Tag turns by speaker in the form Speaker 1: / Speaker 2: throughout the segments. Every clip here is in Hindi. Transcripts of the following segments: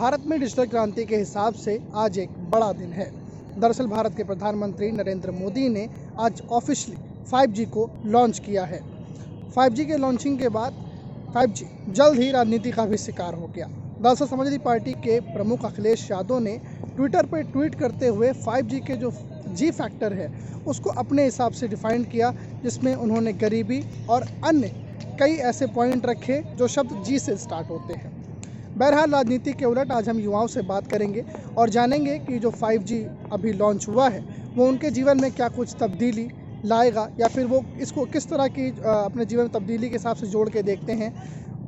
Speaker 1: भारत में डिजिटल क्रांति के हिसाब से आज एक बड़ा दिन है। दरअसल भारत के प्रधानमंत्री नरेंद्र मोदी ने आज ऑफिशियली 5G को लॉन्च किया है। 5G के लॉन्चिंग के बाद 5G जल्द ही राजनीति का भी शिकार हो गया। दरअसल समाजवादी पार्टी के प्रमुख अखिलेश यादव ने ट्विटर पर ट्वीट करते हुए 5G के जो जी फैक्टर है उसको अपने हिसाब से डिफाइन किया, जिसमें उन्होंने गरीबी और अन्य कई ऐसे पॉइंट रखे जो शब्द जी से स्टार्ट होते हैं। बहरहाल राजनीति के उलट आज हम युवाओं से बात करेंगे और जानेंगे कि जो 5G अभी लॉन्च हुआ है वो उनके जीवन में क्या कुछ तब्दीली लाएगा या फिर वो इसको किस तरह की अपने जीवन में तब्दीली के हिसाब से जोड़ के देखते हैं।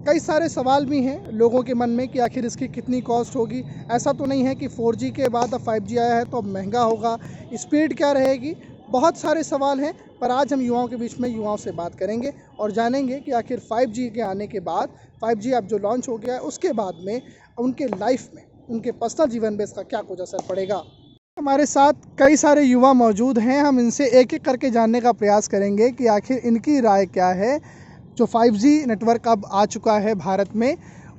Speaker 1: कई सारे सवाल भी हैं लोगों के मन में कि आखिर इसकी कितनी कॉस्ट होगी। ऐसा तो नहीं है कि 4G के बाद अब 5G आया है तो अब महंगा होगा, स्पीड क्या रहेगी। बहुत सारे सवाल हैं, पर आज हम युवाओं के बीच में युवाओं से बात करेंगे और जानेंगे कि आखिर 5G के आने के बाद 5G अब जो लॉन्च हो गया है उसके बाद में उनके लाइफ में, उनके पर्सनल जीवन में इसका क्या कुछ असर पड़ेगा। हमारे साथ कई सारे युवा मौजूद हैं, हम इनसे एक एक करके जानने का प्रयास करेंगे कि आखिर इनकी राय क्या है। जो 5G नेटवर्क अब आ चुका है भारत में,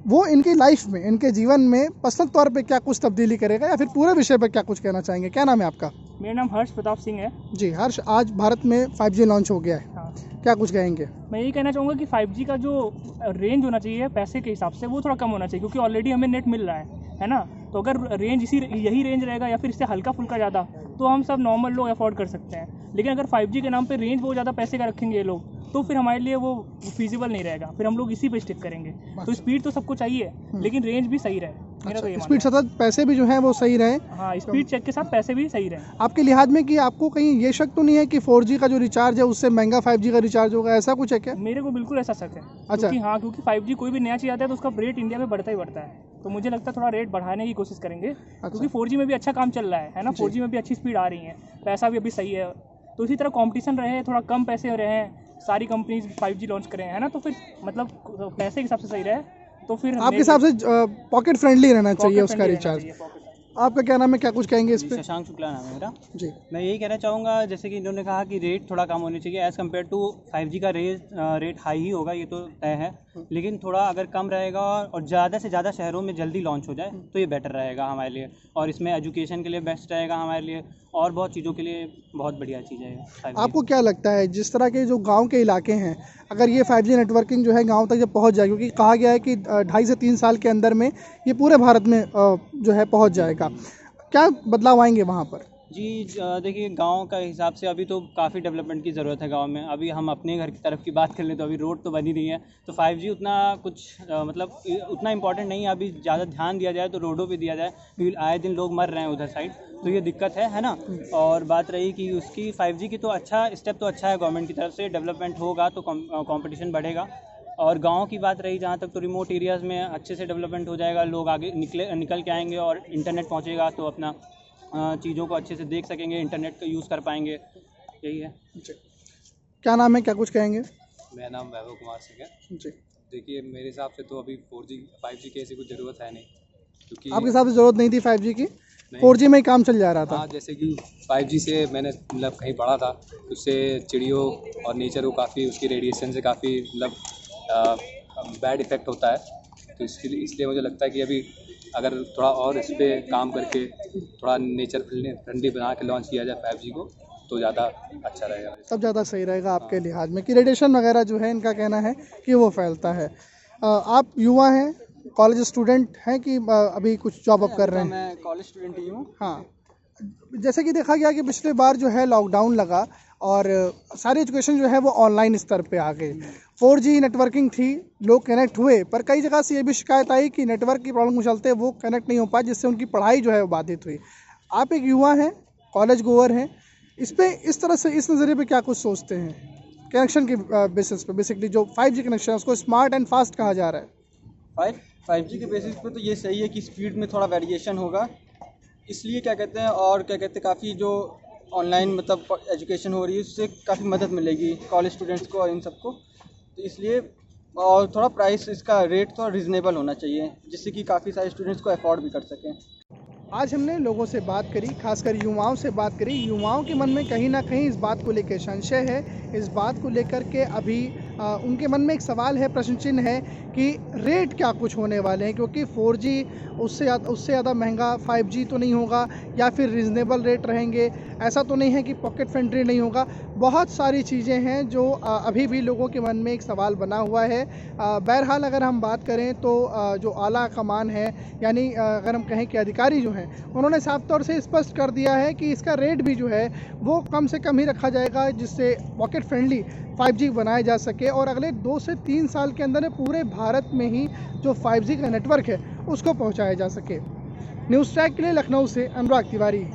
Speaker 1: वो इनकी लाइफ में, इनके जीवन में पर्सनल तौर पे क्या कुछ तब्दीली करेगा या फिर पूरे विषय पर क्या कुछ कहना चाहेंगे। क्या नाम है आपका?
Speaker 2: मेरा नाम हर्ष प्रताप सिंह है।
Speaker 1: जी हर्ष, आज भारत में 5G लॉन्च हो गया है।
Speaker 2: हाँ,
Speaker 1: क्या कुछ कहेंगे?
Speaker 2: मैं यही कहना चाहूँगा कि 5G का जो रेंज होना चाहिए पैसे के हिसाब से वो थोड़ा कम होना चाहिए, क्योंकि ऑलरेडी हमें नेट मिल रहा है ना। तो अगर रेंज यही रेंज रहेगा या फिर इससे हल्का फुल्का ज़्यादा, तो हम सब नॉर्मल लोग अफोर्ड कर सकते हैं। लेकिन अगर 5G के नाम पे रेंज बहुत ज़्यादा पैसे का रखेंगे ये लोग, तो फिर हमारे लिए वो फीजिबल नहीं रहेगा, फिर हम लोग इसी पे स्टिक करेंगे। तो स्पीड तो सबको चाहिए, लेकिन रेंज भी सही रहे। मेरा तो ये
Speaker 1: स्पीड साथ पैसे भी जो है वो सही रहे।
Speaker 2: हाँ, स्पीड चेक के साथ पैसे भी सही रहे।
Speaker 1: आपके लिहाज में कि आपको कहीं ये शक तो नहीं है कि 4G का जो रिचार्ज है उससे महंगा 5G का रिचार्ज होगा, ऐसा कुछ है क्या?
Speaker 2: मेरे को बिल्कुल ऐसा शक है।
Speaker 1: अच्छा।
Speaker 2: क्योंकि 5G कोई भी नया चीज़ आता है तो उसका रेट इंडिया में बढ़ता ही बढ़ता है। तो मुझे लगता है थोड़ा रेट बढ़ाने की कोशिश करेंगे। क्योंकि 4G में भी अच्छा काम चल रहा है ना। 4G में भी अच्छी स्पीड आ रही है, पैसा भी अभी सही है। तो इसी तरह कंपटीशन रहे, थोड़ा कम पैसे रहे, सारी कंपनीज 5G लॉन्च करें, है ना। तो फिर मतलब पैसे के हिसाब से सही रहे, तो फिर
Speaker 1: आपके हिसाब से पॉकेट फ्रेंडली रहना चाहिए उसका रिचार्ज। आपका क्या नाम है, क्या कुछ कहेंगे इस पे?
Speaker 3: शशांक शुक्ला नाम है मेरा
Speaker 1: जी।
Speaker 3: मैं यही कहना चाहूँगा, जैसे कि इन्होंने कहा कि रेट थोड़ा कम होनी चाहिए एज़ कम्पेयर टू 5G का रेट हाई ही होगा, ये तो तय है। लेकिन थोड़ा अगर कम रहेगा और ज़्यादा से ज़्यादा शहरों में जल्दी लॉन्च हो जाए तो ये बेटर रहेगा हमारे लिए, और इसमें एजुकेशन के लिए बेस्ट रहेगा हमारे लिए, और बहुत चीज़ों के लिए बहुत बढ़िया चीज़ है।
Speaker 1: आपको क्या लगता है, जिस तरह के जो गांव के इलाके हैं, अगर ये 5G नेटवर्किंग जो है गांव तक जब पहुंच जाए, क्योंकि कहा गया है कि 2.5 से 3 साल के अंदर में ये पूरे भारत में जो है पहुंच जाएगा, क्या बदलाव आएंगे वहाँ पर?
Speaker 3: जी देखिए, गांव का हिसाब से अभी तो काफ़ी डेवलपमेंट की ज़रूरत है गांव में। अभी हम अपने घर की तरफ की बात कर लें तो अभी रोड तो बनी नहीं है, तो 5G उतना कुछ मतलब उतना इम्पोर्टेंट नहीं है। अभी ज़्यादा ध्यान दिया जाए तो रोडों पे दिया जाए, क्योंकि आए दिन लोग मर रहे हैं उधर साइड, तो ये दिक्कत है ना। और बात रही कि उसकी 5G की, तो अच्छा स्टेप तो अच्छा है गवर्नमेंट की तरफ से, डेवलपमेंट होगा तो कॉम्पिटिशन बढ़ेगा। और गाँव की बात रही जहाँ तक, तो रिमोट एरियाज़ में अच्छे से डेवलपमेंट हो जाएगा, लोग आगे निकल के आएंगे और इंटरनेट पहुँचेगा तो अपना चीज़ों को अच्छे से देख सकेंगे, इंटरनेट का यूज़ कर पाएंगे। यही है।
Speaker 1: क्या नाम है, क्या कुछ कहेंगे?
Speaker 4: मेरा नाम वैभव कुमार सिंह है।
Speaker 1: जी।
Speaker 4: देखिए, मेरे हिसाब से तो अभी 5G की ऐसी कुछ ज़रूरत है नहीं, क्योंकि
Speaker 1: आपके हिसाब से ज़रूरत नहीं थी 5G की? 4G में ही काम चल जा रहा था।
Speaker 4: हाँ, जैसे कि 5G से मैंने मतलब कहीं पढ़ा था, उससे चिड़ियों और नेचर को काफ़ी, उसकी रेडिएशन से काफ़ी मतलब बैड इफ़ेक्ट होता है। तो इसलिए मुझे लगता है कि अभी अगर थोड़ा और इस पर काम करके थोड़ा नेचर फ्रेंडली बना के लॉन्च किया जाए 5G को, तो ज़्यादा अच्छा रहेगा,
Speaker 1: तब ज़्यादा सही रहेगा आपके लिहाज में, कि रेडिएशन वगैरह जो है इनका कहना है कि वो फैलता है। आप युवा हैं, कॉलेज स्टूडेंट हैं कि अभी कुछ जॉब अप कर रहे हैं?
Speaker 3: मैं कॉलेज स्टूडेंट ही हूँ।
Speaker 1: हाँ, जैसे कि देखा गया कि पिछले बार जो है लॉकडाउन लगा और सारी एजुकेशन जो है वो ऑनलाइन स्तर पे आ गई। 4G नेटवर्किंग थी, लोग कनेक्ट हुए, पर कई जगह से ये भी शिकायत आई कि नेटवर्क की प्रॉब्लम के चलते वो कनेक्ट नहीं हो पाए, जिससे उनकी पढ़ाई जो है वो बाधित हुई। आप एक युवा हैं, कॉलेज गोअर हैं, इस तरह से, इस नज़रिए पे क्या कुछ सोचते हैं कनेक्शन के बेसिस पे? बेसिकली जो 5G कनेक्शन है उसको स्मार्ट एंड फास्ट कहा जा रहा है।
Speaker 5: 5G के बेसिस पे तो ये सही है कि स्पीड में थोड़ा वेरिएशन होगा, इसलिए क्या कहते हैं, और क्या कहते हैं, काफ़ी जो ऑनलाइन मतलब एजुकेशन हो रही है उससे काफ़ी मदद मिलेगी कॉलेज स्टूडेंट्स को और इन सबको। तो इसलिए, और थोड़ा प्राइस, इसका रेट थोड़ा रिजनेबल होना चाहिए, जिससे कि काफ़ी सारे स्टूडेंट्स को अफोर्ड भी कर सकें।
Speaker 1: आज हमने लोगों से बात करी, खासकर युवाओं से बात करी। युवाओं के मन में कहीं ना कहीं इस बात को लेकर संशय है, इस बात को लेकर के अभी उनके मन में एक सवाल है, प्रश्न चिन्ह है कि रेट क्या कुछ होने वाले हैं, क्योंकि 4G उससे ज़्यादा महंगा 5G तो नहीं होगा, या फिर रिजनेबल रेट रहेंगे। ऐसा तो नहीं है कि पॉकेट फ्रेंडली नहीं होगा। बहुत सारी चीज़ें हैं जो अभी भी लोगों के मन में एक सवाल बना हुआ है। बहरहाल अगर हम बात करें तो जो आला कमान है, यानी अगर हम कहें कि अधिकारी जो हैं, उन्होंने साफ तौर से स्पष्ट कर दिया है कि इसका रेट भी जो है वो कम से कम ही रखा जाएगा, जिससे पॉकेट फ्रेंडली 5G बनाया जा सके और अगले 2 से 3 साल के अंदर पूरे भारत में ही जो 5G का नेटवर्क है उसको पहुंचाया जा सके। न्यूज़ ट्रैक के लिए लखनऊ से अनुराग तिवारी।